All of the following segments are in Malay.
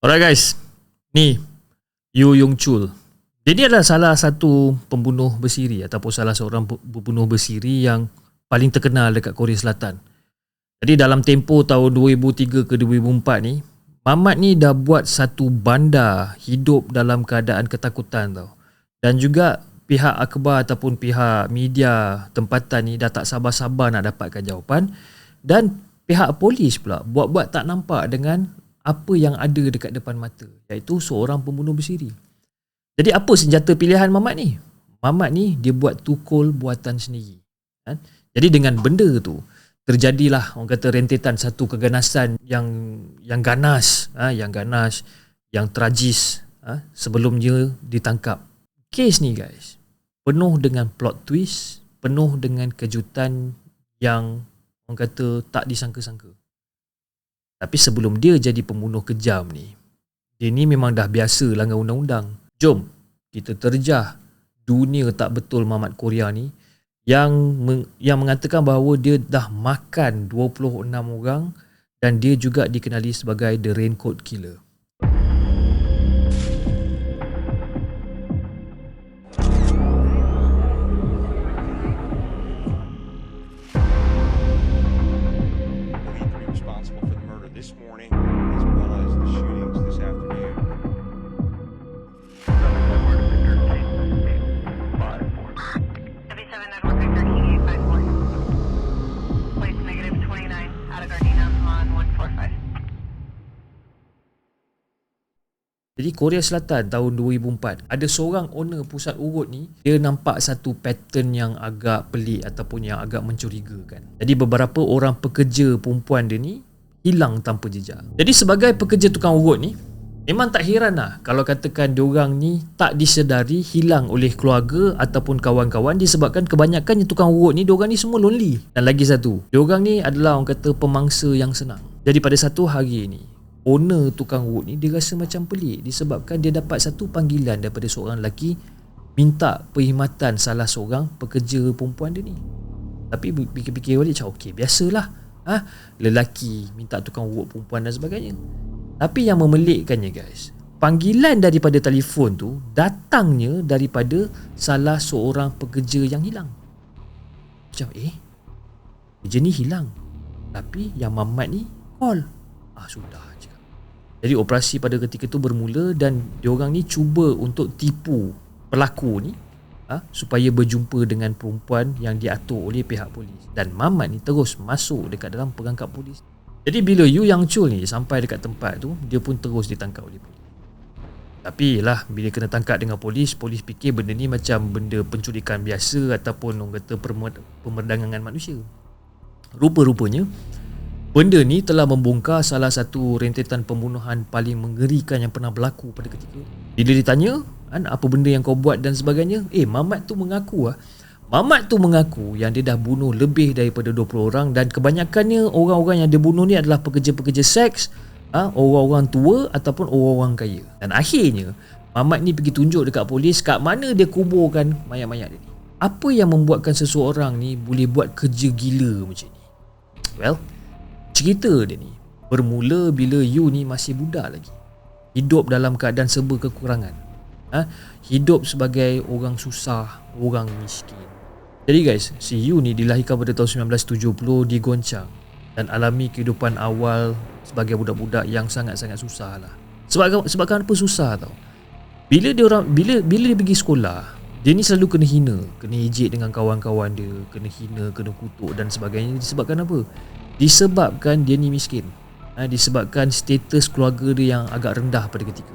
Alright guys, ni Yu Yong Chul. Dia ni adalah salah satu pembunuh bersiri ataupun salah seorang pembunuh bersiri yang paling terkenal dekat Korea Selatan. Jadi dalam tempoh tahun 2003 ke 2004 ni, Mamat ni dah buat satu bandar hidup dalam keadaan ketakutan tau. Dan juga pihak akhbar ataupun pihak media tempatan ni dah tak sabar-sabar nak dapatkan jawapan. Dan pihak polis pula buat-buat tak nampak dengan apa yang ada dekat depan mata, iaitu seorang pembunuh bersiri. Jadi apa senjata pilihan Mamat ni? Mamat ni dia buat tukul buatan sendiri. Kan? Jadi dengan benda tu terjadilah orang kata rentetan satu keganasan yang ganas, yang tragis sebelum dia ditangkap. Kes ni guys, penuh dengan plot twist, penuh dengan kejutan yang orang kata tak disangka-sangka. Tapi sebelum dia jadi pembunuh kejam ni, dia ni memang dah biasa langgar undang-undang. Jom kita terjah dunia tak betul Mamat Korea ni yang mengatakan bahawa dia dah makan 26 orang dan dia juga dikenali sebagai The Raincoat Killer. Jadi Korea Selatan tahun 2004, ada seorang owner pusat urut ni, dia nampak satu pattern yang agak pelik ataupun yang agak mencurigakan. Jadi beberapa orang pekerja perempuan dia ni hilang tanpa jejak. Jadi sebagai pekerja tukang urut ni, memang tak heran lah kalau katakan diorang ni tak disedari hilang oleh keluarga ataupun kawan-kawan disebabkan kebanyakannya tukang urut ni, diorang ni semua lonely. Dan lagi satu, diorang ni adalah orang kata pemangsa yang senang. Jadi pada satu hari ni, owner tukang urut ni dia rasa macam pelik disebabkan dia dapat satu panggilan daripada seorang lelaki minta perkhidmatan salah seorang pekerja perempuan dia ni. Tapi fikir-fikir balik macam okey, biasalah lelaki minta tukang urut perempuan dan sebagainya. Tapi yang memelikkannya guys, panggilan daripada telefon tu datangnya daripada salah seorang pekerja yang hilang. Macam kerja ni hilang, tapi yang Mamat ni call. Sudah je. Jadi operasi pada ketika tu bermula dan diorang ni cuba untuk tipu pelaku ni supaya berjumpa dengan perempuan yang diatur oleh pihak polis. Dan Mamat ni terus masuk dekat dalam perangkap polis. Jadi bila Yu Yong Chul ni sampai dekat tempat tu, dia pun terus ditangkap oleh polis. Tapi lah bila kena tangkap dengan polis, polis fikir benda ni macam benda penculikan biasa ataupun orang kata pemerdagangan manusia. Rupa-rupanya benda ni telah membongkar salah satu rentetan pembunuhan paling mengerikan yang pernah berlaku pada ketika itu. Bila ditanya, apa benda yang kau buat dan sebagainya, Mamat tu mengaku yang dia dah bunuh lebih daripada 20 orang dan kebanyakannya orang-orang yang dia bunuh ni adalah pekerja-pekerja seks, orang-orang tua ataupun orang-orang kaya. Dan akhirnya, Mamat ni pergi tunjuk dekat polis kat mana dia kuburkan mayat-mayat dia ni. Apa yang membuatkan seseorang ni boleh buat kerja gila macam ni? Well, cerita dia ni bermula bila Yu ni masih budak lagi, hidup dalam keadaan serba kekurangan, hidup sebagai orang susah, orang miskin. Jadi guys, si Yu ni dilahirkan pada tahun 1970 di Goncang dan alami kehidupan awal sebagai budak-budak yang sangat-sangat susah lah. Sebabkan apa susah tau? Bila dia pergi sekolah, dia ni selalu kena hina, kena ejek dengan kawan-kawan dia, kena hina, kena kutuk dan sebagainya. Disebabkan apa? Disebabkan dia ni miskin, disebabkan status keluarga dia yang agak rendah pada ketika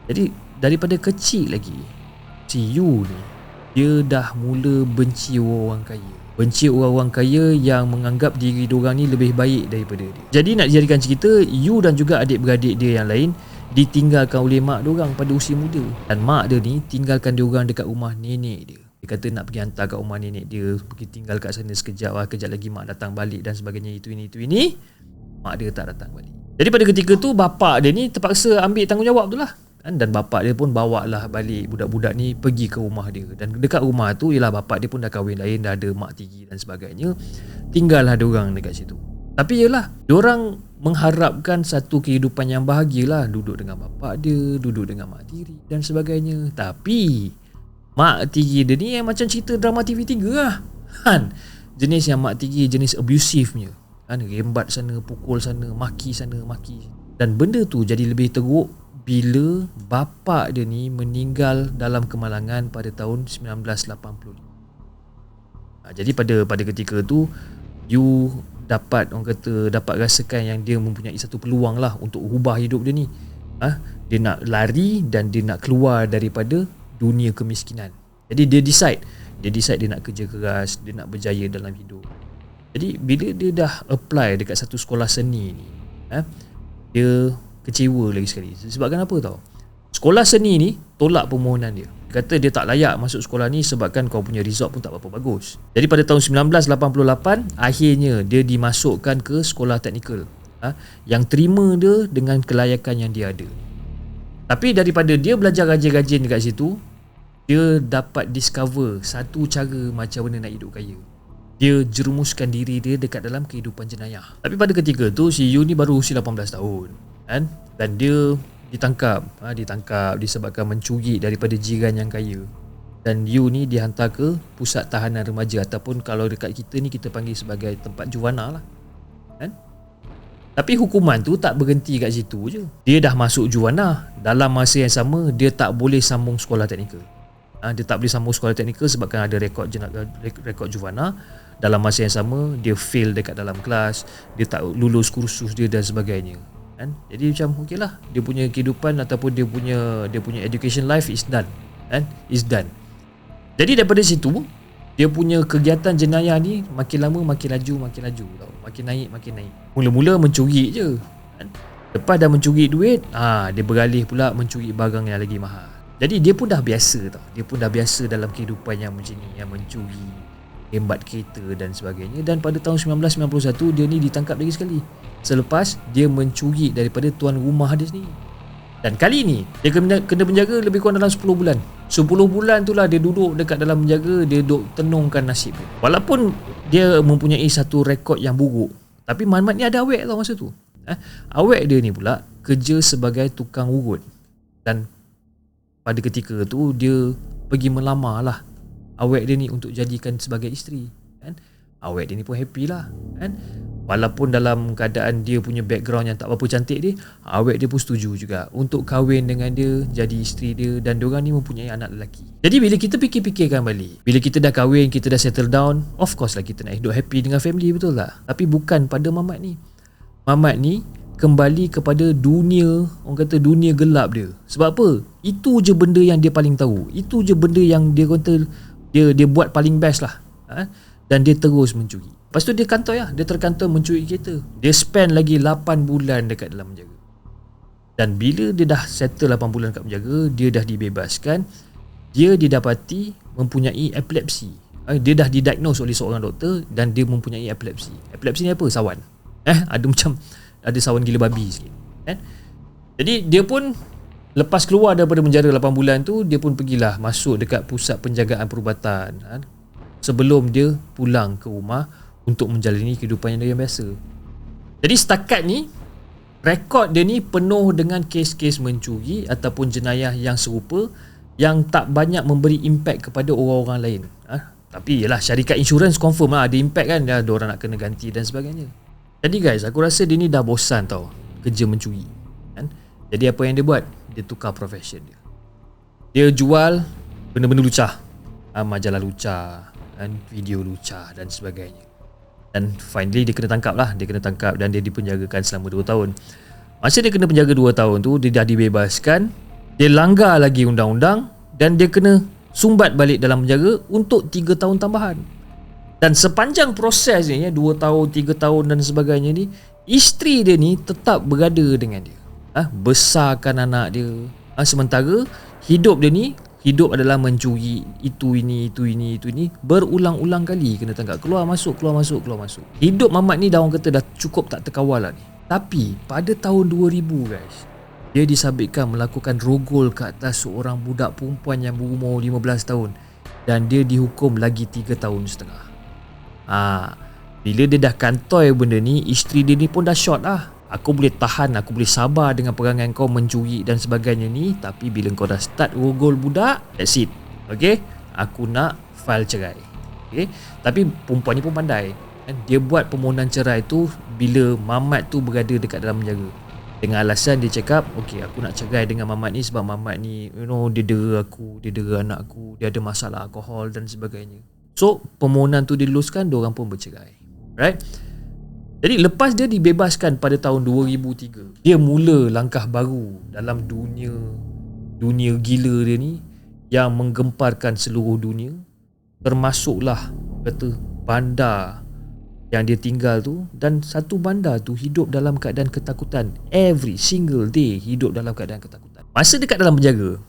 jadi daripada kecil lagi si Yu ni dia dah mula benci orang kaya, benci orang-orang kaya yang menganggap diri diorang ni lebih baik daripada dia. Jadi nak dijadikan cerita, Yu dan juga adik-beradik dia yang lain ditinggalkan oleh mak diorang pada usia muda. Dan mak dia ni tinggalkan diorang dekat rumah nenek dia. Dia kata nak pergi hantar kat rumah nenek dia, pergi tinggal kat sana sekejap, kejap lagi mak datang balik dan sebagainya, itu ini. Mak dia tak datang balik. Jadi pada ketika tu bapak dia ni terpaksa ambil tanggungjawab tu lah. Dan bapak dia pun bawa lah balik budak-budak ni pergi ke rumah dia. Dan dekat rumah tu ialah bapak dia pun dah kahwin lain, dah ada mak tiri dan sebagainya. Tinggallah diorang dekat situ. Tapi yalah, diorang mengharapkan satu kehidupan yang bahagialah, duduk dengan bapak dia, duduk dengan mak tiri dan sebagainya. Tapi mak tiri dia ni yang macam cerita drama TV3 lah kan. Jenis yang mak tiri jenis abusive punya kan, rembat sana, pukul sana, maki sana, maki. Dan benda tu jadi lebih teruk bila bapak dia ni meninggal dalam kemalangan pada tahun 1985. Jadi pada ketika tu you dapat, orang kata, dapat rasakan yang dia mempunyai satu peluang lah untuk ubah hidup dia ni. Dia nak lari dan dia nak keluar daripada dunia kemiskinan. Jadi dia decide dia nak kerja keras, dia nak berjaya dalam hidup. Jadi bila dia dah apply dekat satu sekolah seni ni, dia kecewa lagi sekali. Sebabkan apa tau? Sekolah seni ni tolak permohonan dia. Kata dia tak layak masuk sekolah ni sebabkan kau punya result pun tak berapa bagus. Jadi pada tahun 1988 akhirnya dia dimasukkan ke sekolah teknikal yang terima dia dengan kelayakan yang dia ada. Tapi daripada dia belajar rajin-rajin dekat situ, dia dapat discover satu cara macam mana nak hidup kaya. Dia jerumuskan diri dia dekat dalam kehidupan jenayah. Tapi pada ketika tu si Yu ni baru usia 18 tahun kan? Dan dia ditangkap disebabkan mencuri daripada jiran yang kaya. Dan Yu ni dihantar ke pusat tahanan remaja, ataupun kalau dekat kita ni kita panggil sebagai tempat juwana lah kan? Tapi hukuman tu tak berhenti kat situ je. Dia dah masuk juwana, dalam masa yang sama dia tak boleh sambung sekolah teknikal. Dia tak boleh sambung sekolah teknikal sebabkan ada rekod juwana. Dalam masa yang sama dia fail dekat dalam kelas, dia tak lulus kursus dia dan sebagainya kan? Jadi macam okey lah, dia punya kehidupan ataupun dia punya education life is done kan? Is done. Jadi daripada situ dia punya kegiatan jenayah ni makin lama makin laju tau. Makin naik. Mula-mula mencuri je kan? Lepas dah mencuri duit, dia beralih pula mencuri barang yang lagi mahal. Jadi dia pun dah biasa tau. Dia pun dah biasa dalam kehidupan yang macam ni, yang mencuri, rembat kereta dan sebagainya. Dan pada tahun 1991 dia ni ditangkap lagi sekali selepas dia mencuri daripada tuan rumah dia sendiri. Dan kali ni dia kena penjaga lebih kurang dalam 10 bulan. 10 bulan tu lah dia duduk dekat dalam penjaga, dia duduk tenungkan nasib dia. Walaupun dia mempunyai satu rekod yang buruk, tapi Mamat ni ada awek tau masa tu. Awek dia ni pula kerja sebagai tukang urut. Dan pada ketika tu dia pergi melamar lah awek dia ni untuk jadikan sebagai isteri kan. Awek dia ni pun happy lah kan. Walaupun dalam keadaan dia punya background yang tak berapa cantik dia, awek dia pun setuju juga untuk kahwin dengan dia, jadi isteri dia, dan diorang ni mempunyai anak lelaki. Jadi bila kita fikir-fikirkan balik, bila kita dah kahwin, kita dah settle down, of course lah kita nak hidup happy dengan family, betul tak? Tapi bukan pada Mamat ni. Mamat ni kembali kepada dunia, orang kata dunia gelap dia. Sebab apa? Itu je benda yang dia paling tahu. Itu je benda yang dia kata dia buat paling best lah. Dan dia terus mencuri. Lepas tu dia kantoi lah. Dia terkantoi mencuri kereta. Dia spend lagi 8 bulan dekat dalam penjara. Dan bila dia dah settle 8 bulan kat penjara, dia dah dibebaskan. Dia didapati mempunyai epilepsi. Dia dah didiagnose oleh seorang doktor dan dia mempunyai epilepsi. Epilepsi ni apa? Sawan. Ada sawan gila babi sikit kan? Jadi dia pun lepas keluar daripada penjara 8 bulan tu, dia pun pergilah masuk dekat pusat penjagaan perubatan kan? Sebelum dia pulang ke rumah untuk menjalani kehidupan yang biasa. Jadi setakat ni rekod dia ni penuh dengan kes-kes mencuri ataupun jenayah yang serupa yang tak banyak memberi impak kepada orang-orang lain. Tapi yalah, syarikat insurans confirm lah ada impak kan, dia orang nak kena ganti dan sebagainya. Jadi guys, aku rasa dia ni dah bosan tau kerja mencuri kan? Jadi apa yang dia buat? Dia tukar profession dia. Dia jual benda-benda lucah, majalah lucah kan, video lucah dan sebagainya. Dan finally dia kena tangkap lah. Dia kena tangkap dan dia dipenjarakan selama 2 tahun. Masa dia kena penjara 2 tahun tu, dia dah dibebaskan. Dia langgar lagi undang-undang dan dia kena sumbat balik dalam penjara untuk 3 tahun tambahan. Dan sepanjang proses ni 2 tahun, 3 tahun dan sebagainya ni, isteri dia ni tetap berada dengan dia. Besarkan anak dia. Sementara hidup dia ni, hidup adalah mencuri itu ini berulang-ulang kali kena tangkap, keluar masuk. Hidup Mamat ni dah orang kata dah cukup tak terkawal lah ni. Tapi pada tahun 2000 guys, dia disabitkan melakukan rogol ke atas seorang budak perempuan yang berumur 15 tahun dan dia dihukum lagi 3 tahun setengah. Bila dia dah kantoi benda ni, isteri dia ni pun dah short lah. Aku boleh tahan, aku boleh sabar dengan perangai kau mencuri dan sebagainya ni, tapi bila kau dah start rogol budak, that's it. Okay, aku nak file cerai. Okay, tapi perempuan ni pun pandai. Dia buat permohonan cerai tu bila Mamat tu berada dekat dalam penjara, dengan alasan dia cakap, okay, aku nak cerai dengan Mamat ni sebab Mamat ni, dia dera aku, dia dera anak aku, dia ada masalah alkohol dan sebagainya. So permohonan tu diluluskan, diorang pun bercerai. Right? Jadi lepas dia dibebaskan pada tahun 2003, dia mula langkah baru dalam dunia gila dia ni yang menggemparkan seluruh dunia, termasuklah kata bandar yang dia tinggal tu. Dan satu bandar tu hidup dalam keadaan ketakutan. Every single day hidup dalam keadaan ketakutan. Masa dekat dalam penjara,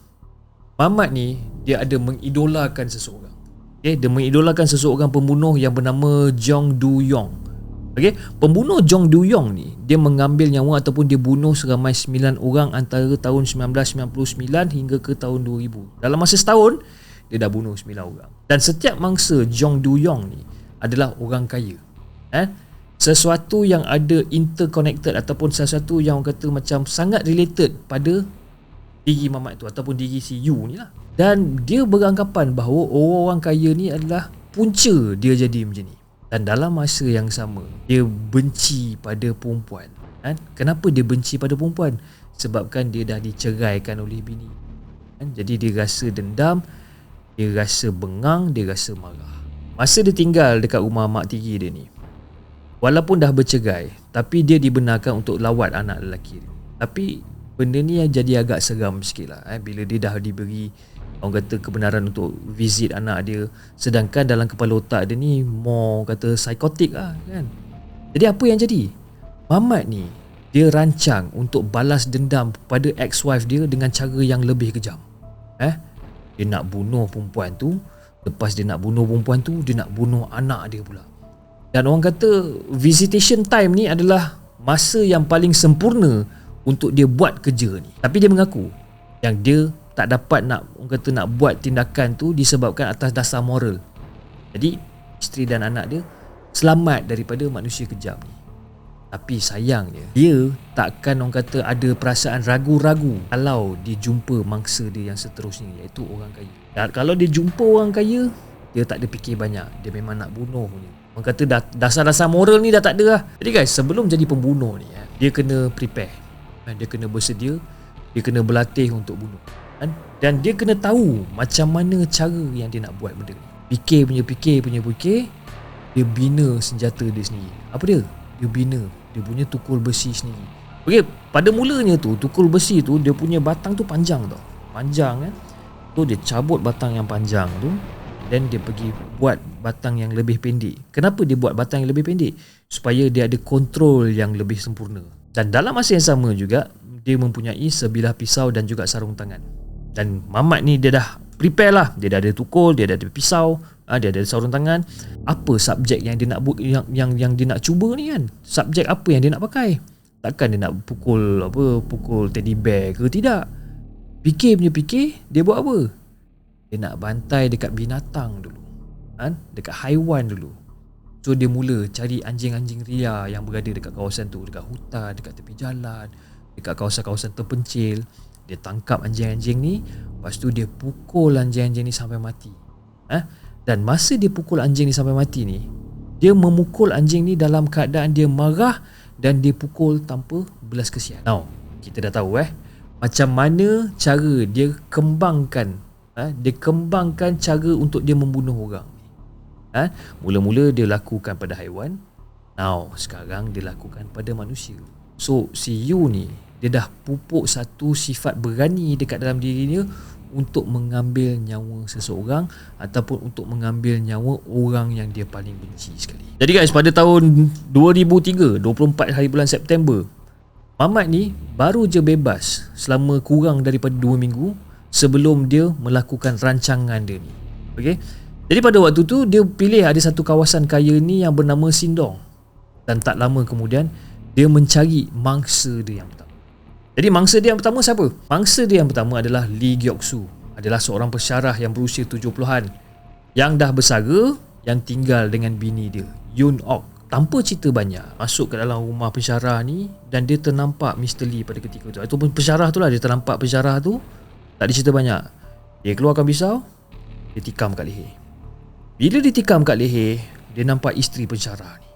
Mamat ni dia ada mengidolakan seseorang. Okay, dia mengidolakan seseorang pembunuh yang bernama Jong Du Yong. Okay, pembunuh Jong Du Yong ni, dia mengambil nyawa ataupun dia bunuh seramai 9 orang antara tahun 1999 hingga ke tahun 2000. Dalam masa setahun, dia dah bunuh 9 orang. Dan setiap mangsa Jong Du Yong ni adalah orang kaya. Sesuatu yang ada interconnected ataupun sesuatu yang orang kata macam sangat related pada diri Mamat tu ataupun diri si Yu ni lah. Dan dia beranggapan bahawa orang kaya ni adalah punca dia jadi macam ni. Dan dalam masa yang sama, dia benci pada perempuan. Kenapa dia benci pada perempuan? Sebabkan dia dah diceraikan oleh bini. Jadi dia rasa dendam, dia rasa bengang, dia rasa marah. Masa dia tinggal dekat rumah mak tiri dia ni, walaupun dah bercerai, tapi dia dibenarkan untuk lawat anak lelaki dia. Tapi benda ni jadi agak seram sikit lah, bila dia dah diberi, orang kata, kebenaran untuk visit anak dia, sedangkan dalam kepala otak dia ni more kata psikotik lah kan. Jadi apa yang jadi? Mamat ni dia rancang untuk balas dendam pada ex-wife dia dengan cara yang lebih kejam. Dia nak bunuh perempuan tu, lepas dia nak bunuh perempuan tu, dia nak bunuh anak dia pula. Dan orang kata visitation time ni adalah masa yang paling sempurna untuk dia buat kerja ni. Tapi dia mengaku yang dia tak dapat nak, orang kata, nak buat tindakan tu disebabkan atas dasar moral. Jadi isteri dan anak dia selamat daripada manusia kejam ni. Tapi sayangnya, dia takkan, orang kata, ada perasaan ragu-ragu kalau dia jumpa mangsa dia yang seterusnya, iaitu orang kaya. Dan kalau dia jumpa orang kaya, dia tak ada fikir banyak, dia memang nak bunuh ni. Orang kata dasar-dasar moral ni dah tak ada lah. Jadi guys, sebelum jadi pembunuh ni, dia kena prepare, dia kena bersedia, dia kena berlatih untuk bunuh. Dan dia kena tahu macam mana cara yang dia nak buat benda ni. Fikir, dia bina senjata dia sendiri. Apa dia? Dia bina, dia punya tukul besi sendiri. Okay, pada mulanya tu, tukul besi tu, dia punya batang tu panjang tau. Panjang kan. So dia cabut batang yang panjang tu, dan dia pergi buat batang yang lebih pendek. Kenapa dia buat batang yang lebih pendek? Supaya dia ada kontrol yang lebih sempurna. Dan dalam masa yang sama juga, dia mempunyai sebilah pisau dan juga sarung tangan. Dan Mamat ni dia dah prepare lah. Dia dah ada tukul, dia dah ada pisau, dia ada sarung tangan. Apa subjek yang dia nak yang dia nak cuba ni kan? Subjek apa yang dia nak pakai? Takkan dia nak pukul teddy bear ke? Tidak. Fikir, dia buat apa? Dia nak bantai dekat binatang dulu, dekat haiwan dulu. So dia mula cari anjing-anjing ria yang berada dekat kawasan tu, dekat hutan, dekat tepi jalan, dekat kawasan-kawasan terpencil. Dia tangkap anjing-anjing ni, lepas tu dia pukul anjing-anjing ni sampai mati. Dan masa dia pukul anjing ni sampai mati ni, dia memukul anjing ni dalam keadaan dia marah, dan dia pukul tanpa belas kesian. Now, kita dah tahu macam mana cara dia kembangkan, dia kembangkan cara untuk dia membunuh orang. Mula-mula dia lakukan pada haiwan, now sekarang dia lakukan pada manusia. So si Yu ni, dia dah pupuk satu sifat berani dekat dalam diri dia untuk mengambil nyawa seseorang ataupun untuk mengambil nyawa orang yang dia paling benci sekali. Jadi guys, pada tahun 2003, 24 hari bulan September, Mamat ni baru je bebas selama kurang daripada 2 minggu sebelum dia melakukan rancangan dia ni. Okay? Jadi pada waktu tu dia pilih ada satu kawasan kaya ni yang bernama Sindong. Dan tak lama kemudian dia mencari mangsa dia yang pertama. Jadi mangsa dia yang pertama siapa? Mangsa dia yang pertama adalah Lee Gyok Soo. Adalah seorang pesyarah yang berusia 70-an yang dah bersara, yang tinggal dengan bini dia, Yoon Ok. tanpa cerita banyak masuk ke dalam rumah pensyarah ni, dan dia ternampak Mr. Lee pada ketika tu, ataupun pensyarah tu lah, dia ternampak pensyarah tu. Tak ada cerita banyak, dia keluarkan pisau, dia tikam kat leher. Bila dia tikam kat leher, dia nampak isteri pensyarah ni.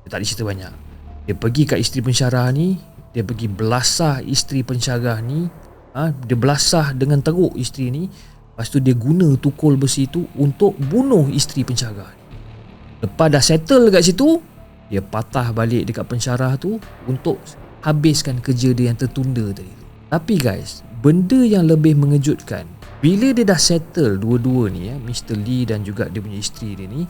Dia tak ada cerita banyak, dia pergi kat isteri pensyarah ni, dia pergi belasah isteri pensyarah ni. Dia belasah dengan teruk isteri ni. Lepas tu dia guna tukul besi tu untuk bunuh isteri pensyarah ni. Lepas dah settle kat situ, dia patah balik dekat pensyarah tu untuk habiskan kerja dia yang tertunda tadi tu. Tapi guys, benda yang lebih mengejutkan, bila dia dah settle dua-dua ni, Mr. Lee dan juga dia punya isteri dia ni,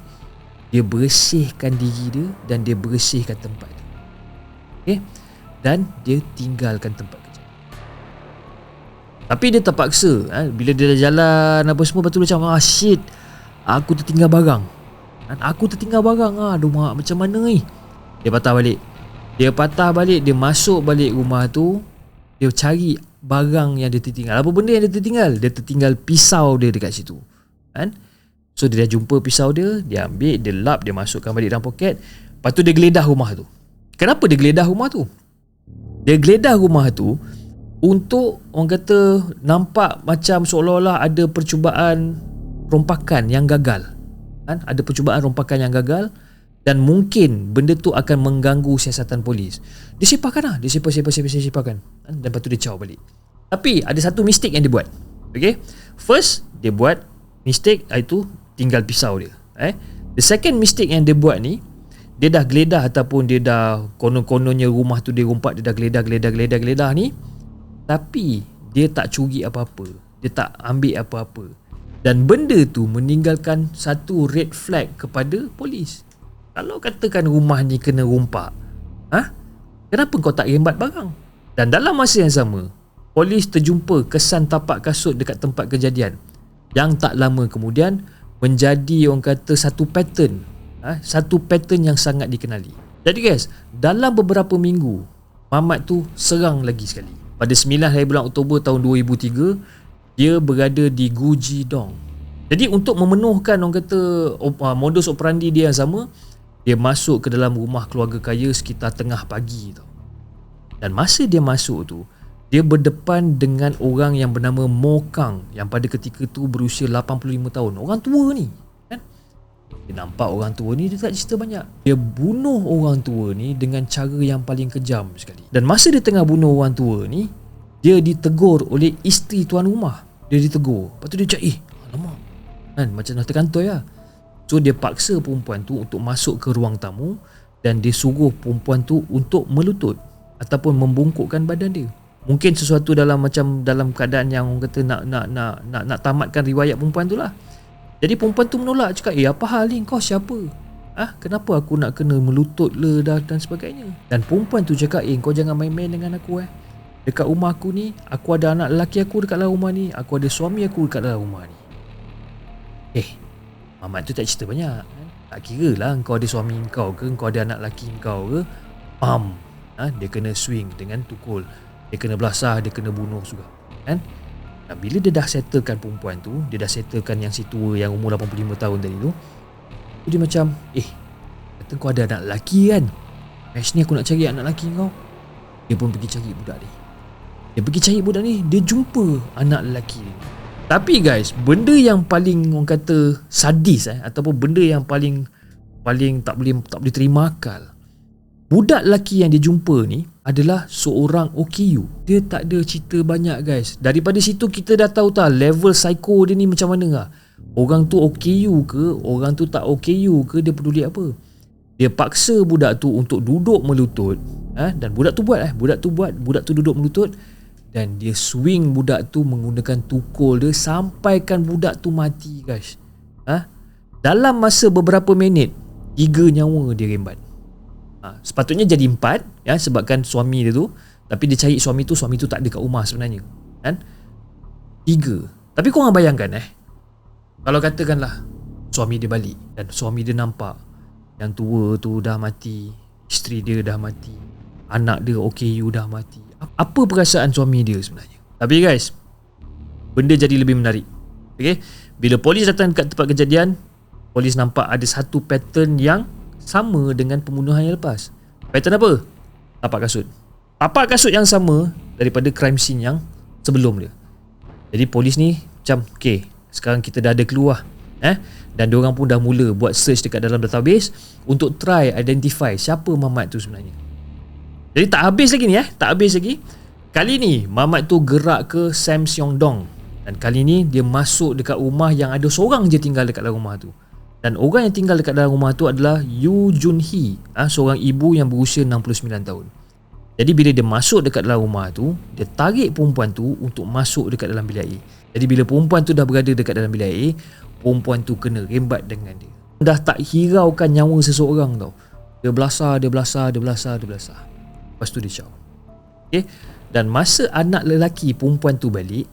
dia bersihkan diri dia dan dia bersihkan tempat tu. Okay? Dan dia tinggalkan tempat kerja. Tapi dia terpaksa, bila dia dah jalan apa semua, lepas tu macam shit, aku tertinggal barang. Aduh mak, macam mana ni? Dia patah balik, dia masuk balik rumah tu. Dia cari barang yang dia tertinggal. Apa benda yang dia tertinggal? Dia tertinggal pisau dia dekat situ, kan? So dia dah jumpa pisau dia, dia ambil, dia lap, dia masukkan balik dalam poket. Lepas tu dia geledah rumah tu. Kenapa dia geledah rumah tu? Dia geledah rumah tu untuk, orang kata, nampak macam seolah-olah ada percubaan rompakan yang gagal. Ada percubaan rompakan yang gagal, dan mungkin benda tu akan mengganggu siasatan polis. Dia sipakan lah, dia sipakan, dan lepas tu dia caw balik. Tapi ada satu mistake yang dia buat. Okay, first dia buat mistake, iaitu tinggal pisau dia. The second mistake yang dia buat ni, dia dah geledah ataupun dia dah konon-kononnya rumah tu dia rompak, dia dah geledah ni, tapi dia tak curi apa-apa, dia tak ambil apa-apa. Dan benda tu meninggalkan satu red flag kepada polis. Kalau katakan rumah ni kena rompak, kenapa kau tak rembat barang? Dan dalam masa yang sama, polis terjumpa kesan tapak kasut dekat tempat kejadian, yang tak lama kemudian menjadi, orang kata, satu pattern. Satu pattern yang sangat dikenali. Jadi guys, dalam beberapa minggu, Mamat tu serang lagi sekali. Pada 9 hari bulan Oktober tahun 2003, dia berada di Gujidong. Jadi untuk memenuhkan, orang kata, modus operandi dia yang sama, dia masuk ke dalam rumah keluarga kaya sekitar tengah pagi tau. Dan masa dia masuk tu, dia berdepan dengan orang yang bernama Mo Kang, yang pada ketika tu berusia 85 tahun. Orang tua ni, kan? Dia nampak orang tua ni, dia tak cerita banyak. Dia bunuh orang tua ni dengan cara yang paling kejam sekali. Dan masa dia tengah bunuh orang tua ni, dia ditegur oleh isteri tuan rumah. Dia ditegur. Lepas tu dia cakap, alamak, kan, macam nak terkantoi lah. So dia paksa perempuan tu untuk masuk ke ruang tamu, dan dia suruh perempuan tu untuk melutut ataupun membungkukkan badan dia. Mungkin sesuatu dalam keadaan yang, orang kata, nak tamatkan riwayat perempuan tu lah. Jadi perempuan tu menolak, cakap, apa hal ni, kau siapa? Kenapa aku nak kena melutut le dan sebagainya? Dan perempuan tu cakap, kau jangan main-main dengan aku. Dekat rumah aku ni, aku ada anak lelaki aku dekat dalam rumah ni, aku ada suami aku dekat dalam rumah ni. Mamat tu tak cerita banyak, kan? Tak kira lah kau ada suami kau ke, kau ada anak lelaki kau ke, dia kena swing dengan tukul, dia kena belasah, dia kena bunuh juga, kan? Dan bila dia dah settlekan perempuan tu, dia dah settlekan yang si tua yang umur 85 tahun tadi tu, dia macam, kata kau ada anak lelaki kan, ni aku nak cari anak lelaki kau. Dia pun pergi cari budak ni. Dia jumpa anak lelaki ni. Tapi guys, benda yang paling, orang kata, sadis ataupun benda yang paling tak boleh terima akal, budak lelaki yang dia jumpa ni adalah seorang OKU. Dia tak ada cerita banyak guys. Daripada situ kita dah tahu level psycho dia ni macam mana lah. Orang tu OKU ke, orang tu tak OKU ke, dia peduli apa? Dia paksa budak tu untuk duduk melutut, dan budak tu duduk melutut, dan dia swing budak tu menggunakan tukul dia sampaikan budak tu mati guys. Dalam masa beberapa minit, 3 nyawa dia rembat. Sepatutnya jadi 4 sebabkan suami dia tu, tapi dia cari suami tu tak ada kat rumah sebenarnya, kan? 3. Tapi korang bayangkan kalau katakanlah suami dia balik dan suami dia nampak yang tua tu dah mati, isteri dia dah mati, anak dia OKU dah mati, apa perasaan suami dia sebenarnya? Tapi guys, benda jadi lebih menarik. Okay? Bila polis datang kat tempat kejadian, polis nampak ada satu pattern yang sama dengan pembunuhan yang lepas. Pattern apa? Tapak kasut. Tapak kasut yang sama daripada crime scene yang sebelum dia. Jadi polis ni macam, okay, sekarang kita dah ada clue lah. Dan diorang pun dah mula buat search dekat dalam database untuk try identify siapa Mamat tu sebenarnya. Jadi tak habis lagi ni tak habis lagi. Kali ni Mamat tu gerak ke Sam Seong Dong. Dan kali ni dia masuk dekat rumah yang ada seorang je tinggal dekat dalam rumah tu. Dan orang yang tinggal dekat dalam rumah tu adalah Yoo Jun Hee, seorang ibu yang berusia 69 tahun. Jadi bila dia masuk dekat dalam rumah tu, dia tarik perempuan tu untuk masuk dekat dalam bilik air. Jadi bila perempuan tu dah berada dekat dalam bilik air, perempuan tu kena rembat dengan dia. Dah tak hiraukan nyawa seseorang tau. Dia belasah. Lepas tu dia caw. Okay? Dan masa anak lelaki perempuan tu balik,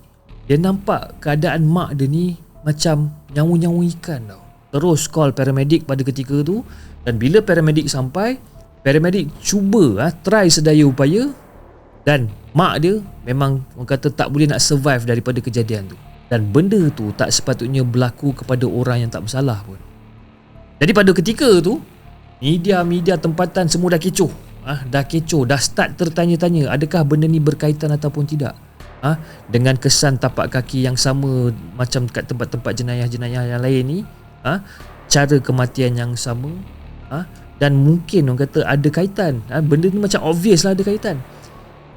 dia nampak keadaan mak dia ni macam nyawa-nyawa ikan tau. Terus call paramedic pada ketika tu. Dan bila paramedic sampai, paramedic cuba try sedaya upaya. Dan mak dia memang orang kata tak boleh nak survive daripada kejadian tu. Dan benda tu tak sepatutnya berlaku kepada orang yang tak bersalah pun. Jadi pada ketika tu, media-media tempatan semua dah kecoh. Dah kecoh, dah start tertanya-tanya adakah benda ni berkaitan ataupun tidak. Dengan kesan tapak kaki yang sama macam kat tempat-tempat jenayah-jenayah yang lain ni. Cara kematian yang sama. Dan mungkin orang kata ada kaitan. Benda ni macam obvious lah ada kaitan.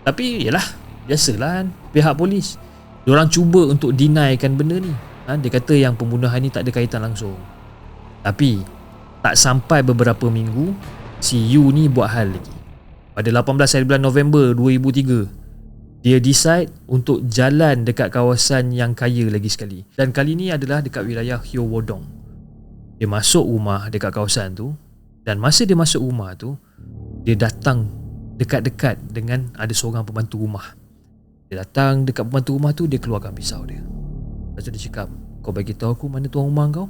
Tapi yalah, biasalah kan, pihak polis diorang cuba untuk denikan benda ni. Dia kata yang pembunuhan ni tak ada kaitan langsung. Tapi tak sampai beberapa minggu, si Yu ni buat hal lagi. Pada 18 hari bulan November 2003, dia decide untuk jalan dekat kawasan yang kaya lagi sekali. Dan kali ni adalah dekat wilayah Hyo Wodong. Dia masuk rumah dekat kawasan tu. Dan masa dia masuk rumah tu, dia datang dekat-dekat dengan ada seorang pembantu rumah. Dia datang dekat pembantu rumah tu, dia keluarkan pisau dia. Lepas tu dia cakap, kau bagi tahu aku mana tuan rumah kau?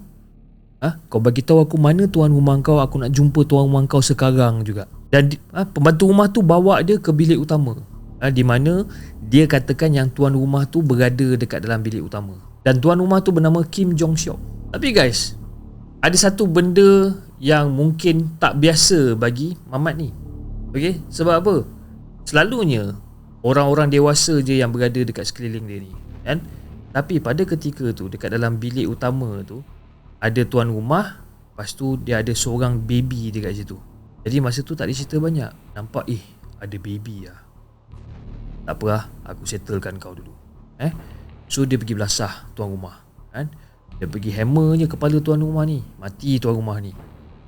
Kau bagi tahu aku mana tuan rumah kau, aku nak jumpa tuan rumah kau sekarang juga. Dan pembantu rumah tu bawa dia ke bilik utama. Di mana dia katakan yang tuan rumah tu berada dekat dalam bilik utama. Dan tuan rumah tu bernama Kim Jong Seok. Tapi guys, ada satu benda yang mungkin tak biasa bagi Mamat ni. Okay? Sebab apa? Selalunya orang-orang dewasa je yang berada dekat sekeliling dia ni, kan? Tapi pada ketika tu, dekat dalam bilik utama tu, ada tuan rumah. Lepas tu dia ada seorang baby dekat situ. Jadi masa tu tak ada cerita banyak. Nampak ada baby lah. Tak apa lah, aku settlekan kau dulu. So dia pergi belasah tuan rumah, kan? Dia pergi hammer je kepala tuan rumah ni. Mati tuan rumah ni.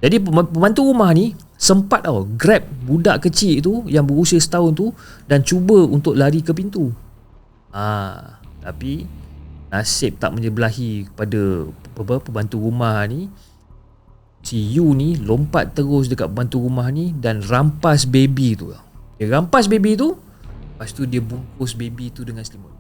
Jadi pembantu rumah ni sempat grab budak kecil tu yang berusia setahun tu dan cuba untuk lari ke pintu. Tapi nasib tak menyebelahi kepada pembantu rumah ni. Si Yu ni lompat terus dekat pembantu rumah ni dan rampas baby tu. Dia rampas baby tu, lepas tu dia bungkus baby tu dengan selimut.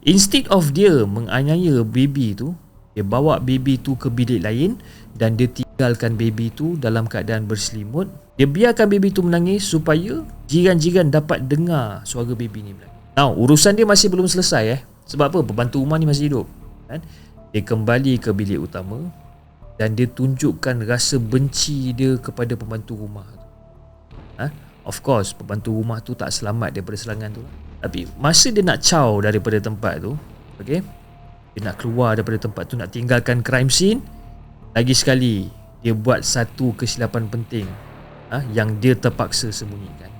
Instead of dia menganiaya baby tu, dia bawa baby tu ke bilik lain dan dia tinggalkan baby tu dalam keadaan berselimut. Dia biarkan baby tu menangis supaya jiran-jiran dapat dengar suara baby ni menangis. Now, urusan dia masih belum selesai Sebab apa? Pembantu rumah ni masih hidup, kan? Dia kembali ke bilik utama dan dia tunjukkan rasa benci dia kepada pembantu rumah tu. Of course, pembantu rumah tu tak selamat daripada serangan tu. Tapi masa dia nak caw daripada tempat tu, okay, dia nak keluar daripada tempat tu, nak tinggalkan crime scene, lagi sekali dia buat satu kesilapan penting yang dia terpaksa sembunyikan.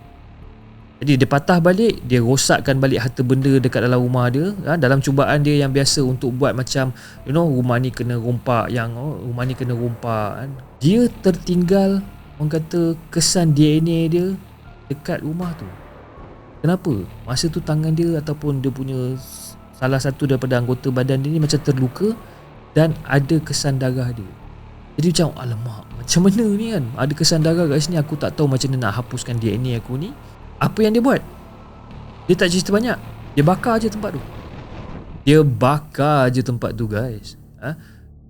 Jadi dia patah balik, dia rosakkan balik harta benda dekat dalam rumah dia, dalam cubaan dia yang biasa untuk buat macam rumah ni kena rompak, rumah ni kena rompak, kan? Dia tertinggal orang kata kesan DNA dia dekat rumah tu. Kenapa? Masa tu tangan dia ataupun dia punya salah satu daripada anggota badan dia ni macam terluka dan ada kesan darah dia. Jadi macam, alamak, macam mana ni kan? Ada kesan darah kat sini, aku tak tahu macam mana nak hapuskan DNA aku ni. Apa yang dia buat? Dia tak cerita banyak. Dia bakar je tempat tu. Dia bakar je tempat tu, guys.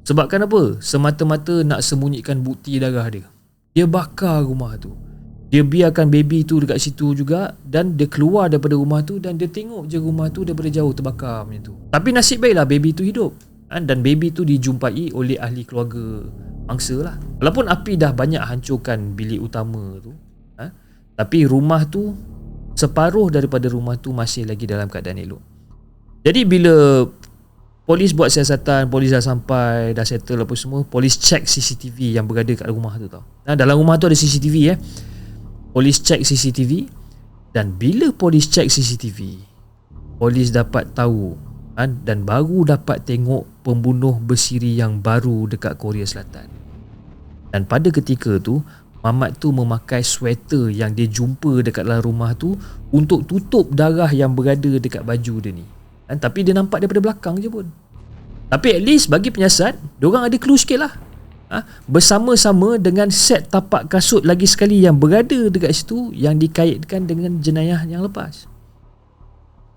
Sebabkan apa? Semata-mata nak sembunyikan bukti darah dia. Dia bakar rumah tu. Dia biarkan baby tu dekat situ juga. Dan dia keluar daripada rumah tu dan dia tengok je rumah tu daripada jauh terbakar macam tu. Tapi nasib baiklah baby tu hidup. Dan baby tu dijumpai oleh ahli keluarga mangsa lah. Walaupun api dah banyak hancurkan bilik utama tu, tapi rumah tu, separuh daripada rumah tu masih lagi dalam keadaan elok. Jadi bila polis buat siasatan, polis dah sampai, dah settle apa semua, polis check CCTV yang berada kat rumah tu tau. Dalam rumah tu ada CCTV Polis check CCTV, dan bila polis check CCTV, polis dapat tahu dan baru dapat tengok pembunuh bersiri yang baru dekat Korea Selatan. Dan pada ketika tu, Mamat tu memakai sweater yang dia jumpa dekat dalam rumah tu untuk tutup darah yang berada dekat baju dia ni. Tapi dia nampak daripada belakang je pun. Tapi at least bagi penyiasat, diorang ada clue sikit lah. Bersama-sama dengan set tapak kasut lagi sekali yang berada dekat situ, yang dikaitkan dengan jenayah yang lepas.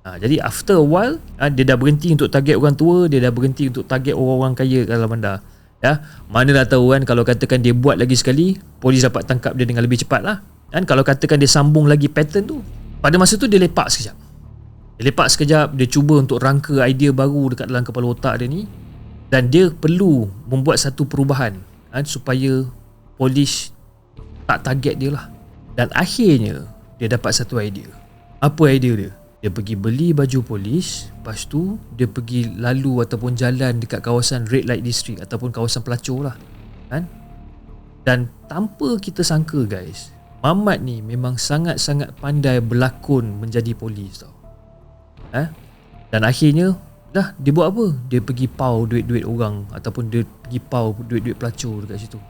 Jadi after a while, dia dah berhenti untuk target orang tua, dia dah berhenti untuk target orang-orang kaya kat dalam bandar. Mana dah tahu kan, kalau katakan dia buat lagi sekali, polis dapat tangkap dia dengan lebih cepat lah. Kalau katakan dia sambung lagi pattern tu, pada masa tu dia lepak sekejap. Dia cuba untuk rangka idea baru dekat dalam kepala otak dia ni, dan dia perlu membuat satu perubahan supaya polis tak target dia lah. Dan akhirnya dia dapat satu idea. Apa idea dia? Dia pergi beli baju polis, lepas tu dia pergi lalu ataupun jalan dekat kawasan Red Light District ataupun kawasan pelacur lah. Dan tanpa kita sangka guys, Mamat ni memang sangat-sangat pandai berlakon menjadi polis tau. Dan akhirnya dia buat apa? Dia pergi pau duit-duit orang ataupun dia pergi pau duit-duit pelacur dekat situ.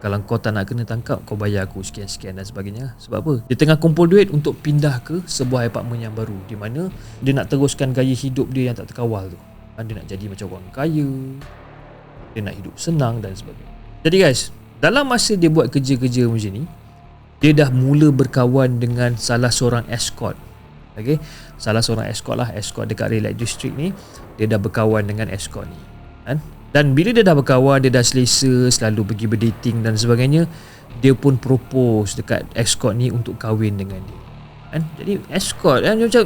Kalau kau tak nak kena tangkap, kau bayar aku sekian-sekian dan sebagainya. Sebab apa? Dia tengah kumpul duit untuk pindah ke sebuah apartmen yang baru, di mana dia nak teruskan gaya hidup dia yang tak terkawal tu. Dia nak jadi macam orang kaya, dia nak hidup senang dan sebagainya. Jadi guys, dalam masa dia buat kerja-kerja macam ni, dia dah mula berkawan dengan salah seorang escort. Salah seorang escort dekat Red Light District ni, dia dah berkawan dengan escort ni. Dan bila dia dah berkawan, dia dah selesa, selalu pergi berdating dan sebagainya, dia pun propose dekat escort ni untuk kahwin dengan dia. Jadi escort dia macam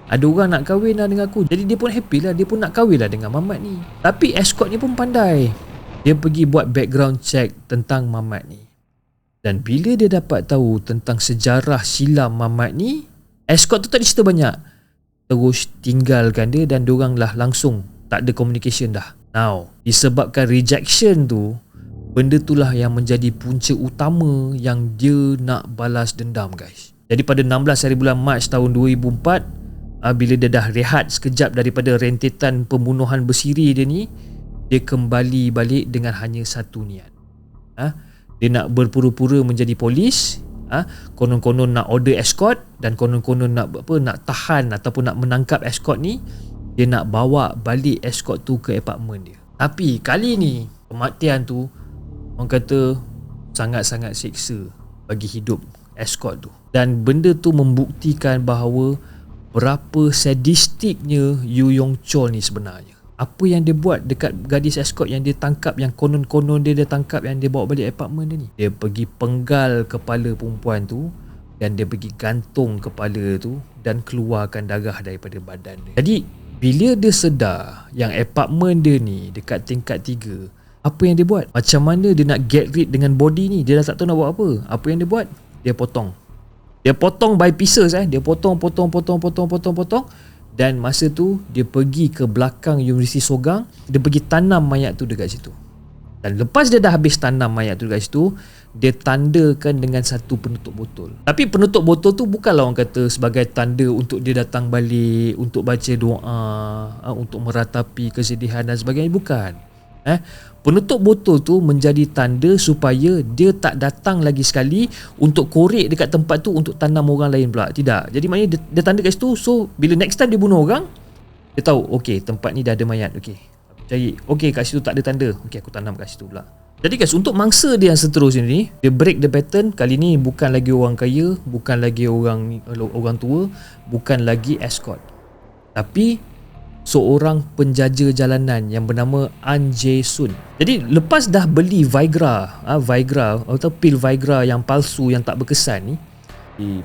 ada orang nak kahwin lah dengan aku. Jadi dia pun happy lah, dia pun nak kahwin lah dengan Mamat ni. Tapi escort ni pun pandai. Dia pergi buat background check tentang Mamat ni. Dan bila dia dapat tahu tentang sejarah silam Mamat ni, escort tu tak cerita banyak, terus tinggalkan dia dan diorang lah langsung tak ada communication dah. Now, disebabkan rejection tu, benda tu lah yang menjadi punca utama yang dia nak balas dendam guys. Jadi pada 16 hari bulan Mac tahun 2004, bila dia dah rehat sekejap daripada rentetan pembunuhan bersiri dia ni, dia kembali balik dengan hanya satu niat. Dia nak berpura-pura menjadi polis, konon-konon nak order escort, dan konon-konon nak tahan ataupun nak menangkap escort ni. Dia nak bawa balik escort tu ke apartmen dia. Tapi kali ni kematian tu, orang kata sangat-sangat seksa bagi hidup escort tu. Dan benda tu membuktikan bahawa berapa sadistiknya Yu Yong Chol ni sebenarnya. Apa yang dia buat dekat gadis escort yang dia tangkap, yang konon-konon dia tangkap, yang dia bawa balik apartmen dia ni. Dia pergi penggal kepala perempuan tu, dan dia pergi gantung kepala tu dan keluarkan darah daripada badan dia. Jadi bila dia sedar yang apartmen dia ni dekat tingkat 3, apa yang dia buat? Macam mana dia nak get rid dengan body ni? Dia dah tak tahu nak buat apa. Apa yang dia buat? Dia potong. Dia potong by pieces. Dia potong. Dan masa tu dia pergi ke belakang Universiti Sogang. Dia pergi tanam mayat tu dekat situ. Dan lepas dia dah habis tanam mayat tu dekat situ, dia tandakan dengan satu penutup botol. Tapi penutup botol tu bukanlah orang kata sebagai tanda untuk dia datang balik, untuk baca doa, untuk meratapi kesedihan dan sebagainya. Bukan. Penutup botol tu menjadi tanda supaya dia tak datang lagi sekali untuk korek dekat tempat tu untuk tanam orang lain pula. Tidak. Jadi maknanya dia tanda kat situ. So bila next time dia bunuh orang, dia tahu okey, tempat ni dah ada mayat. Okey, cari. Okey, kat situ tak ada tanda. Okey, aku tanam kat situ pula. Jadi guys, untuk mangsa dia yang seterusnya ni, dia break the pattern. Kali ni bukan lagi orang kaya, bukan lagi orang tua, bukan lagi escort, tapi seorang penjaja jalanan yang bernama An Jae Sun. Jadi lepas dah beli Viagra atau pil Viagra yang palsu yang tak berkesan ni,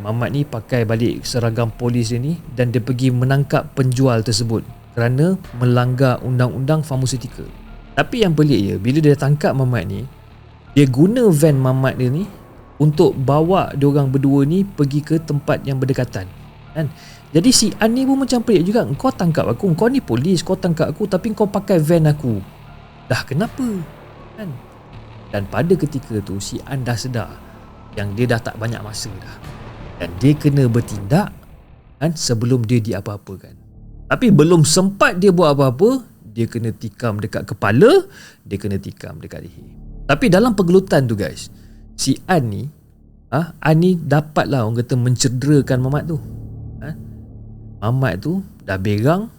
Mamat ni pakai balik seragam polis dia ni, dan dia pergi menangkap penjual tersebut kerana melanggar undang-undang pharmaceutical. Tapi yang pelik je, bila dia tangkap Mamat ni, dia guna van Mamat dia ni untuk bawa diorang berdua ni pergi ke tempat yang berdekatan, kan? Jadi si An ni pun macam pelik juga. Kau tangkap aku, kau ni polis, kau tangkap aku, tapi kau pakai van aku. Dah kenapa? Kan? Dan pada ketika tu si An dah sedar yang dia dah tak banyak masa dah, dan dia kena bertindak, kan, sebelum dia diapa-apakan. Tapi belum sempat dia buat apa-apa, dia kena tikam dekat kepala, dia kena tikam dekat leher. Tapi dalam pergelutan tu guys, si An ni dapatlah orang kata mencederakan Mamat tu. Mamat tu dah berang,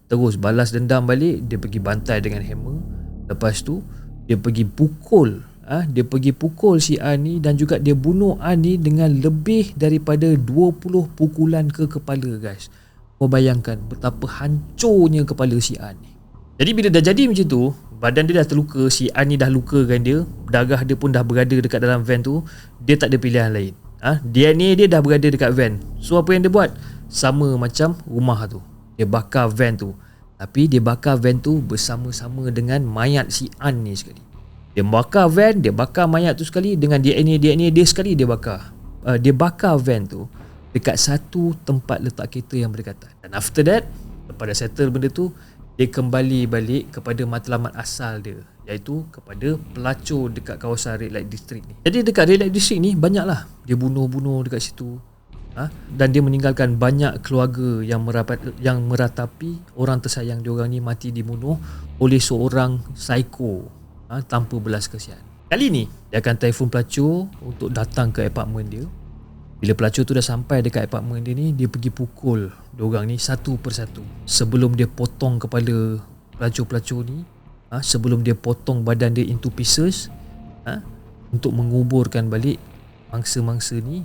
terus balas dendam balik. Dia pergi bantai dengan hammer. Lepas tu dia pergi pukul, dia pergi pukul si An ni, dan juga dia bunuh An ni dengan lebih daripada 20 pukulan ke kepala guys. Kau bayangkan betapa hancurnya kepala si An ni. Jadi bila dah jadi macam tu, badan dia dah terluka, si An ni dah lukakan dia, darah dia pun dah berada dekat dalam van tu, dia tak ada pilihan lain. DNA dia dah berada dekat van. So apa yang dia buat? Sama macam rumah tu, dia bakar van tu. Tapi dia bakar van tu bersama-sama dengan mayat si An ni sekali. Dia bakar van, dia bakar mayat tu sekali, dengan DNA dia sekali dia bakar. Dia bakar van tu dekat satu tempat letak kereta yang berdekatan. Dan after that, lepas dah settle benda tu, dia kembali balik kepada matlamat asal dia, iaitu kepada pelacur dekat kawasan Red Light District ni. Jadi dekat Red Light District ni banyaklah dia bunuh-bunuh dekat situ. Dan dia meninggalkan banyak keluarga yang meratapi orang tersayang diorang ni mati dibunuh oleh seorang psycho, tanpa belas kasihan. Kali ni dia akan telefon pelacur untuk datang ke apartmen dia. Bila pelacur tu dah sampai dekat apartmen dia ni, dia pergi pukul diorang ni satu persatu. Sebelum dia potong kepala pelacur-pelacur ni, sebelum dia potong badan dia into pieces, untuk menguburkan balik mangsa-mangsa ni,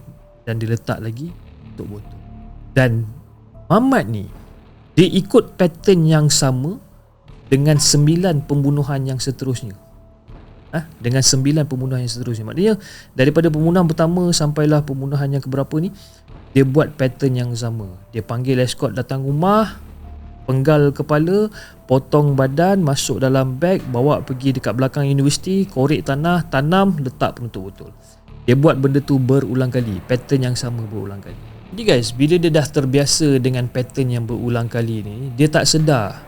dan dia letak lagi untuk botol. Dan Mamat ni, dia ikut pattern yang sama dengan 9 pembunuhan yang seterusnya. Dengan 9 pembunuhan yang seterusnya. Maknanya daripada pembunuhan pertama sampailah pembunuhan yang keberapa ni, dia buat pattern yang sama. Dia panggil escort datang rumah, penggal kepala, potong badan, masuk dalam beg, bawa pergi dekat belakang universiti, korek tanah, tanam, letak penutup botol. Dia buat benda tu berulang kali, pattern yang sama berulang kali. Jadi guys, bila dia dah terbiasa dengan pattern yang berulang kali ni, dia tak sedar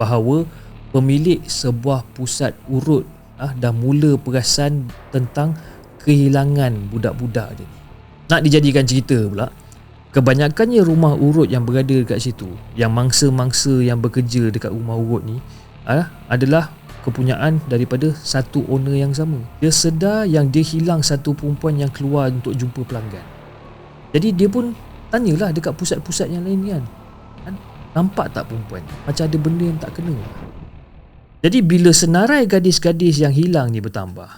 bahawa pemilik sebuah pusat urut dah mula perasan tentang kehilangan budak-budak dia ni. Nak dijadikan cerita pula, kebanyakannya rumah urut yang berada dekat situ, yang mangsa-mangsa yang bekerja dekat rumah urut ni adalah kepunyaan daripada satu owner yang sama. Dia sedar yang dia hilang satu perempuan yang keluar untuk jumpa pelanggan. Jadi dia pun tanyalah dekat pusat-pusat yang lain kan, nampak tak perempuan? Macam ada benda yang tak kena. Jadi bila senarai gadis-gadis yang hilang ni bertambah,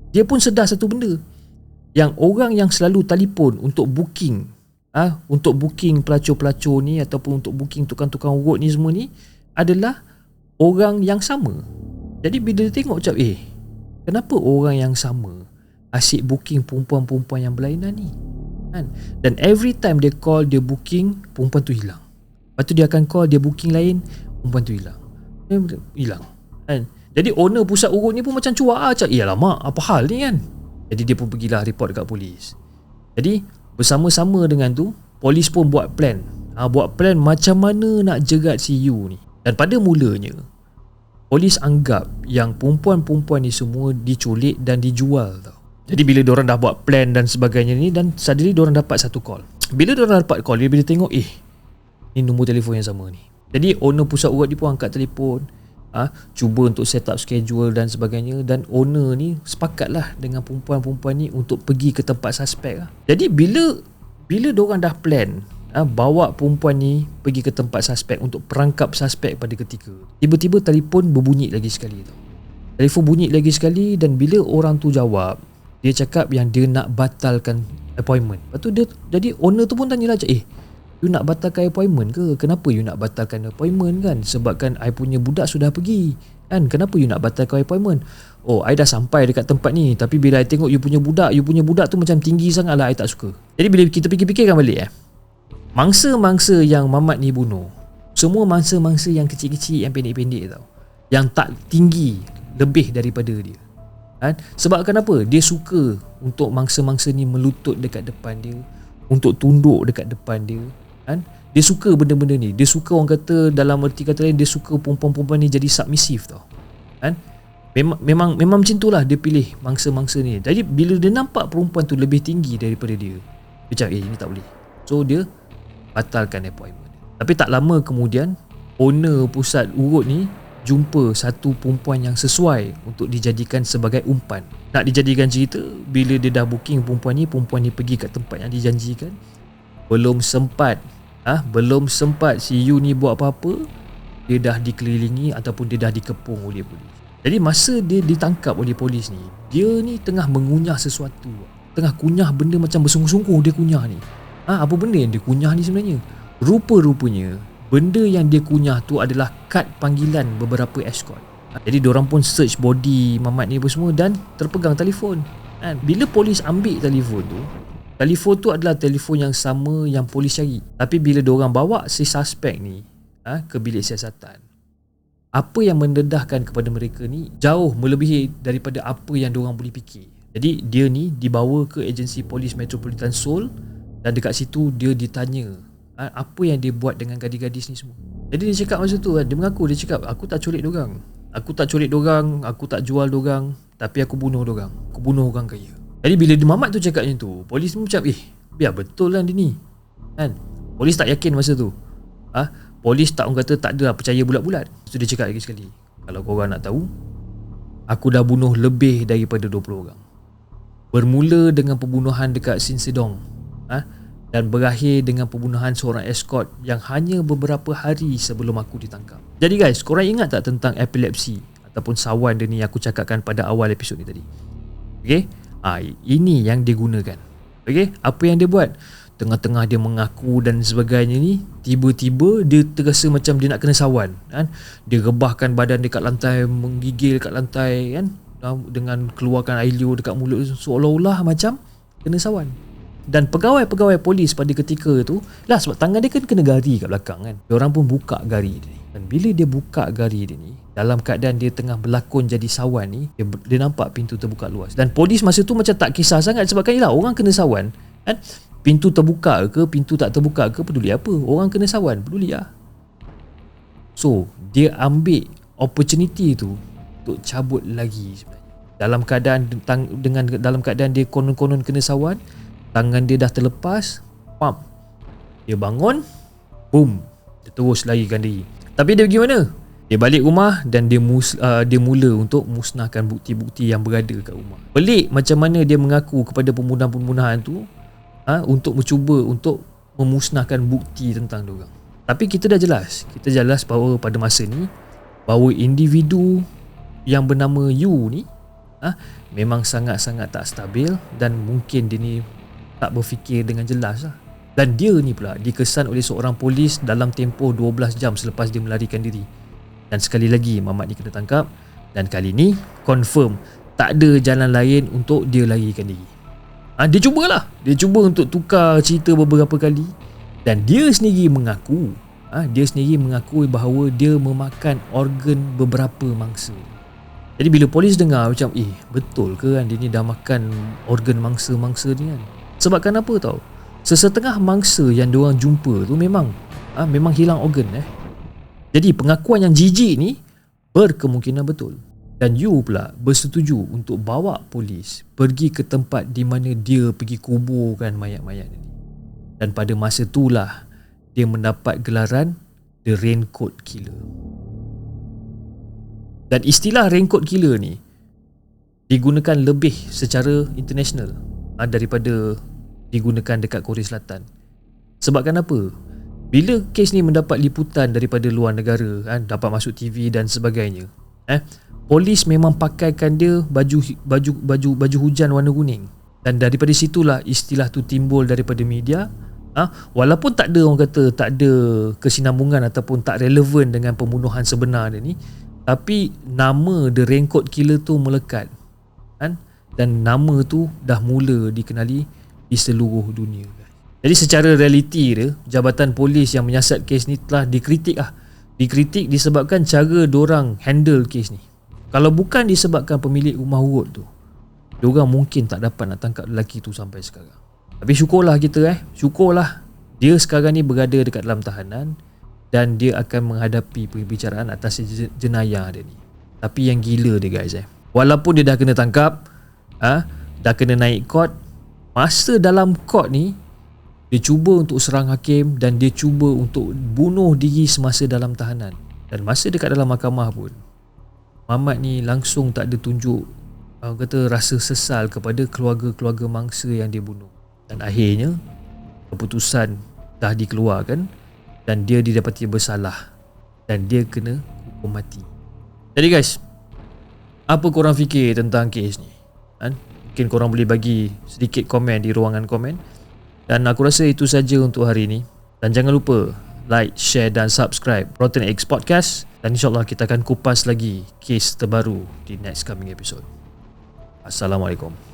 dia pun sedar satu benda, yang orang yang selalu telefon untuk booking pelacur-pelacur ni ataupun untuk booking tukang-tukang urut ni semua ni adalah orang yang sama. Jadi bila dia tengok macam kenapa orang yang sama asyik booking perempuan-perempuan yang berlainan ni kan? Dan every time dia call, dia booking, perempuan tu hilang. Lepas tu dia akan call, dia booking lain, perempuan tu hilang kan? Jadi owner pusat urut ni pun macam cuak macam alamak, apa hal ni kan? Jadi dia pun pergilah report dekat polis. Jadi bersama-sama dengan tu, polis pun buat plan macam mana nak jerat si Yu ni. Dan pada mulanya polis anggap yang perempuan-perempuan ni semua diculik dan dijual tau. Jadi bila diorang dah buat plan dan sebagainya ni, dan suddenly diorang dapat satu call. Bila diorang dapat call, bila tengok ni nombor telefon yang sama ni. Jadi owner pusat urut dia pun angkat telefon, cuba untuk set up schedule dan sebagainya. Dan owner ni sepakatlah dengan perempuan-perempuan ni untuk pergi ke tempat suspek lah. Jadi bila diorang dah plan bawa perempuan ni pergi ke tempat suspek untuk perangkap suspek pada ketika, tiba-tiba telefon berbunyi lagi sekali tau. Telefon bunyi lagi sekali, dan bila orang tu jawab, dia cakap yang dia nak batalkan appointment. Lepas tu jadi owner tu pun tanyalah macam you nak batalkan appointment ke? Kenapa you nak batalkan appointment kan? Sebabkan I punya budak sudah pergi kan? Kenapa you nak batalkan appointment? I dah sampai dekat tempat ni, tapi bila I tengok you punya budak tu macam tinggi sangat lah, I tak suka. Jadi bila kita fikir-fikirkan balik mangsa-mangsa yang Mamat ni bunuh, semua mangsa-mangsa yang kecil-kecil, yang pendek-pendek tau. yang tak tinggi lebih daripada dia. Sebab kenapa? Dia suka untuk mangsa-mangsa ni melutut dekat depan dia, untuk tunduk dekat depan dia. Dia suka benda-benda ni. Dia suka, orang kata dalam erti kata lain, dia suka perempuan-perempuan ni jadi submissive tau. Memang macam tu lah dia pilih mangsa-mangsa ni. Jadi bila dia nampak perempuan tu lebih tinggi daripada dia, dia cakap ini tak boleh. So dia batalkan appointment. Tapi tak lama kemudian, owner pusat urut ni jumpa satu perempuan yang sesuai untuk dijadikan sebagai umpan. Nak dijadikan cerita, bila dia dah booking perempuan ni pergi kat tempat yang dijanjikan. Belum sempat si Yu ni buat apa-apa, dia dah dikelilingi ataupun dia dah dikepung oleh polis. Jadi masa dia ditangkap oleh polis ni, dia ni tengah mengunyah sesuatu. Tengah kunyah benda macam bersungguh-sungguh dia kunyah ni. Apa benda yang dia kunyah ni sebenarnya? Rupa-rupanya benda yang dia kunyah tu adalah kad panggilan beberapa escort. Jadi diorang pun search body Mamat ni apa semua dan terpegang telefon. Bila polis ambil telefon tu adalah telefon yang sama yang polis cari. Tapi bila diorang bawa si suspek ni ke bilik siasatan, apa yang mendedahkan kepada mereka ni jauh melebihi daripada apa yang diorang boleh fikir. Jadi dia ni dibawa ke agensi polis Metropolitan Seoul dan dekat situ dia ditanya apa yang dia buat dengan gadis-gadis ni semua. Jadi dia cakap masa tu, dia mengaku, dia cakap, aku tak culik dorang, aku tak jual dorang, tapi aku bunuh dorang, aku bunuh orang kaya. Jadi bila Mamat tu cakap macam tu, polis pun cakap, biar betul lah dia ni. Polis tak yakin masa tu. Polis tak, orang kata tak ada percaya bulat-bulat. So dia cakap lagi sekali, kalau korang nak tahu, aku dah bunuh lebih daripada 20 orang. Bermula dengan pembunuhan dekat Sin Sedong, dan berakhir dengan pembunuhan seorang escort yang hanya beberapa hari sebelum aku ditangkap. Jadi guys, korang ingat tak tentang epilepsi ataupun sawan dia ni aku cakapkan pada awal episod ni tadi? Okay? Ini yang dia gunakan. Okay? Apa yang dia buat? Tengah-tengah dia mengaku dan sebagainya ni, tiba-tiba dia terasa macam dia nak kena sawan. Dia rebahkan badan dekat lantai, menggigil kat lantai dengan keluarkan air liur dekat mulut, seolah-olah macam kena sawan. Dan pegawai-pegawai polis pada ketika tu lah, sebab tangan dia kan kena gari kat belakang kan, diorang pun buka gari dia ni. Dan bila dia buka gari dia ni, dalam keadaan dia tengah berlakon jadi sawan ni, dia nampak pintu terbuka luas. Dan polis masa tu macam tak kisah sangat, sebab kan yelah, orang kena sawan pintu terbuka ke pintu tak terbuka ke peduli apa, orang kena sawan peduli lah. So dia ambil opportunity tu untuk cabut lagi sebenarnya. Dalam keadaan dia konon-konon kena sawan, tangan dia dah terlepas, pam, dia bangun, boom, dia terus larikan diri. Tapi dia pergi mana? Dia balik rumah dan dia mula untuk musnahkan bukti-bukti yang berada kat rumah. Pelik macam mana dia mengaku kepada pembunuhan-pembunuhan tu untuk mencuba untuk memusnahkan bukti tentang diorang. Tapi kita jelas bahawa pada masa ni, bahawa individu yang bernama Yu ni memang sangat-sangat tak stabil dan mungkin dia ni tak berfikir dengan jelas lah. Dan dia ni pula dikesan oleh seorang polis dalam tempoh 12 jam selepas dia melarikan diri. Dan sekali lagi Mamat ni kena tangkap, dan kali ni confirm tak ada jalan lain untuk dia larikan diri. Dia cuba untuk tukar cerita beberapa kali, dan dia sendiri mengaku bahawa dia memakan organ beberapa mangsa. Jadi bila polis dengar macam betul ke kan dia ni dah makan organ mangsa-mangsa ni kan? Sebab kenapa tau? Sesetengah mangsa yang diorang jumpa tu memang hilang organ. Jadi pengakuan yang jijik ni berkemungkinan betul. Dan Yu pula bersetuju untuk bawa polis pergi ke tempat di mana dia pergi kuburkan mayat-mayat ni. Dan pada masa itulah dia mendapat gelaran The Raincoat Killer. Dan istilah Raincoat Killer ni digunakan lebih secara international daripada digunakan dekat Korea Selatan. Sebab kenapa? Bila kes ni mendapat liputan daripada luar negara, dapat masuk TV dan sebagainya, polis memang pakaikan dia baju hujan warna kuning. Dan daripada situlah istilah tu timbul daripada media. Walaupun tak ada, orang kata tak ada kesinambungan ataupun tak relevan dengan pembunuhan sebenar dia ni, tapi nama The Raincoat Killer tu melekat. Dan nama tu dah mula dikenali di seluruh dunia. Jadi secara realiti dia, jabatan polis yang menyiasat kes ni telah dikritik Dikritik disebabkan cara dorang handle kes ni. Kalau bukan disebabkan pemilik rumah urut tu, diorang mungkin tak dapat nak tangkap lelaki tu sampai sekarang. Tapi syukurlah kita syukurlah dia sekarang ni berada dekat dalam tahanan dan dia akan menghadapi perbicaraan atas jenayah dia ni. Tapi yang gila dia guys, walaupun dia dah kena tangkap, dah kena naik court, masa dalam court ni dia cuba untuk serang hakim dan dia cuba untuk bunuh diri semasa dalam tahanan. Dan masa dekat dalam mahkamah pun, Mamat ni langsung tak ada tunjuk kata rasa sesal kepada keluarga-keluarga mangsa yang dia bunuh. Dan akhirnya keputusan dah dikeluarkan dan dia didapati bersalah dan dia kena hukum mati. Jadi guys, apa korang fikir tentang kes ni? Mungkin korang boleh bagi sedikit komen di ruangan komen. Dan aku rasa itu saja untuk hari ini. Dan jangan lupa like, share dan subscribe Rotten Eggs Podcast. Dan insyaAllah kita akan kupas lagi kes terbaru di next coming episode. Assalamualaikum.